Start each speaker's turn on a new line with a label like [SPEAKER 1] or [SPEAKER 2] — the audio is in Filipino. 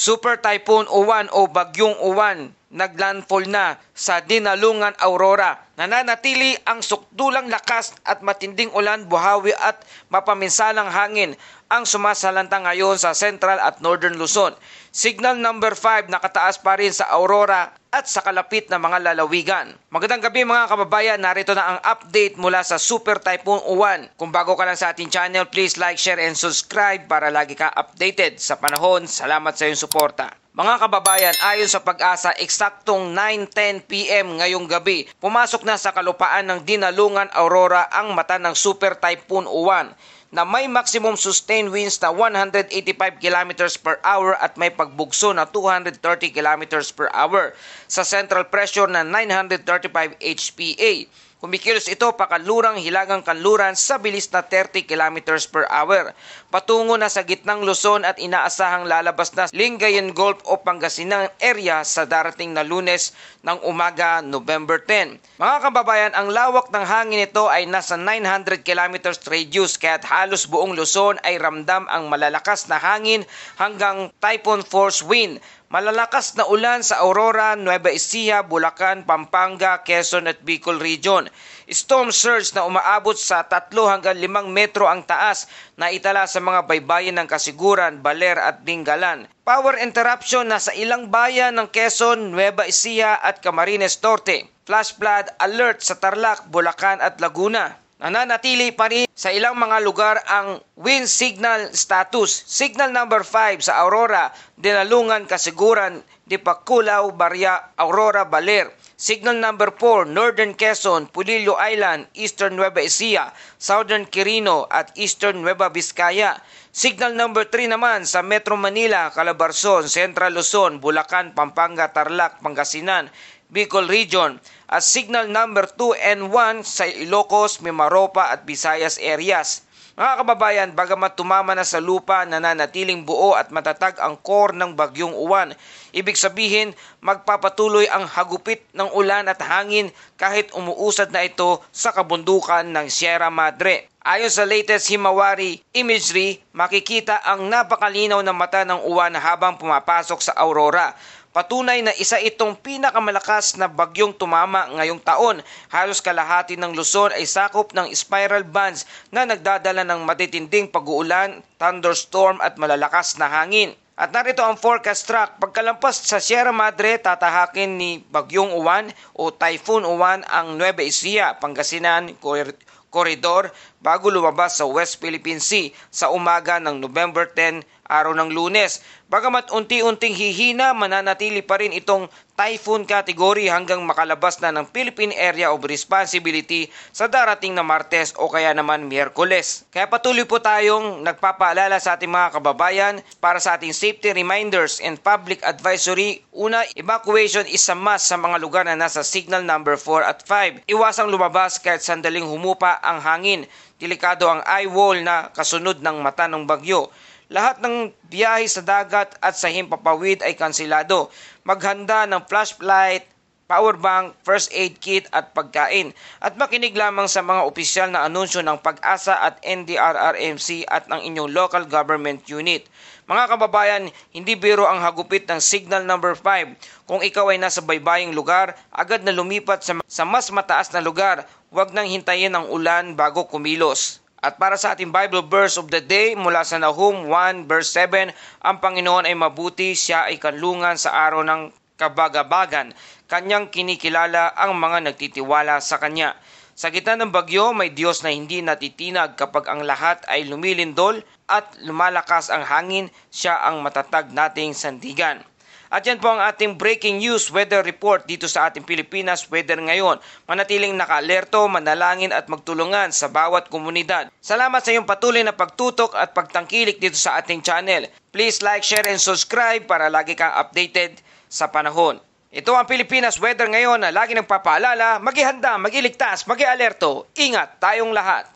[SPEAKER 1] Super Typhoon Uwan o Bagyong Uwan naglandfall na sa Dinalungan, Aurora. Nananatili ang sukdulang lakas at matinding ulan, buhawi at mapaminsalang hangin ang sumasalanta ngayon sa Central at Northern Luzon. Signal number 5 nakataas pa rin sa Aurora at sa kalapit na mga lalawigan. Magandang gabi mga kababayan, narito na ang update mula sa Super Typhoon Uwan. Kung bago ka lang sa ating channel, please like, share and subscribe para lagi ka updated sa panahon. Salamat sa iyong suporta. Mga kababayan, ayon sa Pag-asa, eksaktong 9:10 PM ngayong gabi, pumasok na sa kalupaan ng Dinalungan, Aurora ang mata ng Super Typhoon Uwan na may maximum sustained winds na 185 km per hour at may pagbugso na 230 km per hour sa central pressure na 935 HPA. Kumikilos ito pakanlurang hilagang kanluran sa bilis na 30 km per hour. Patungo na sa gitnang Luzon at inaasahang lalabas na Lingayen Gulf o Pangasinan area sa darating na Lunes ng umaga, November 10. Mga kababayan, ang lawak ng hangin nito ay nasa 900 km radius kaya't halos buong Luzon ay ramdam ang malalakas na hangin hanggang typhoon force wind. Malalakas na ulan sa Aurora, Nueva Ecija, Bulacan, Pampanga, Quezon at Bicol Region. Storm surge na umaabot sa 3 hanggang 5 metro ang taas na itala sa mga baybayin ng Kasiguran, Baler at Dingalan. Power interruption na sa ilang bayan ng Quezon, Nueva Ecija at Camarines Norte. Flash flood alert sa Tarlac, Bulacan at Laguna. Nananatili pa rin sa ilang mga lugar ang wind signal status. Signal number 5 sa Aurora, Dinalungan, Kasiguran, Dipakulaw, Barya, Aurora, Baler. Signal number 4, Northern Quezon, Pulillo Island, Eastern Nueva Ecija, Southern Quirino at Eastern Nueva Vizcaya. Signal number 3 naman sa Metro Manila, Calabarzon, Central Luzon, Bulacan, Pampanga, Tarlac, Pangasinan, Bicol Region. At signal number 2 and 1 sa Ilocos, Mimaropa at Visayas areas. Mga kababayan, bagamat tumama na sa lupa, nananatiling buo at matatag ang core ng Bagyong Uwan. Ibig sabihin, magpapatuloy ang hagupit ng ulan at hangin kahit umuusad na ito sa kabundukan ng Sierra Madre. Ayon sa latest Himawari imagery, makikita ang napakalinaw na mata ng uwan habang pumapasok sa Aurora. Patunay na isa itong pinakamalakas na bagyong tumama ngayong taon. Halos kalahati ng Luzon ay sakop ng spiral bands na nagdadala ng matitinding pag-uulan, thunderstorm at malalakas na hangin. At narito ang forecast track. Pagkalampas sa Sierra Madre, tatahakin ni Bagyong Uwan o Typhoon Uwan ang Nueva Ecija, Pangasinan, Corridor bago lumabas sa West Philippine Sea sa umaga ng November 10, araw ng Lunes. Bagamat unti-unting hihina, mananatili pa rin itong typhoon category hanggang makalabas na ng Philippine Area of Responsibility sa darating na Martes o kaya naman Miyerkules. Kaya patuloy po tayong nagpapaalala sa ating mga kababayan para sa ating safety reminders and public advisory. Una, evacuation is a must sa mga lugar na nasa signal number 4 at 5. Iwasang lumabas kahit sandaling humupa ang hangin. Delikado ang eye wall na kasunod ng mata ng bagyo. Lahat ng biyahe sa dagat at sa himpapawid ay kansilado. Maghanda ng flashlight, power bank, first aid kit at pagkain. At makinig lamang sa mga opisyal na anunsyo ng Pag-asa at NDRRMC at ng inyong local government unit. Mga kababayan, hindi biro ang hagupit ng signal number 5. Kung ikaw ay nasa baybaying lugar, agad na lumipat sa mas mataas na lugar. Huwag nang hintayin ang ulan bago kumilos. At para sa ating Bible verse of the day mula sa Nahum 1 verse 7, ang Panginoon ay mabuti, siya ay kanlungan sa araw ng kabagabagan. Kanyang kinikilala ang mga nagtitiwala sa Kanya. Sa gitna ng bagyo, may Diyos na hindi natitinag kapag ang lahat ay lumilindol at lumalakas ang hangin, siya ang matatag nating sandigan. At yan po ang ating breaking news weather report dito sa ating Pilipinas Weather ngayon. Manatiling naka-alerto, manalangin at magtulungan sa bawat komunidad. Salamat sa iyong patuloy na pagtutok at pagtangkilik dito sa ating channel. Please like, share and subscribe para lagi kang updated sa panahon. Ito ang Pilipinas Weather ngayon na lagi nagpapaalala, mag-ihanda, mag-iligtas, mag-ialerto. Ingat tayong lahat.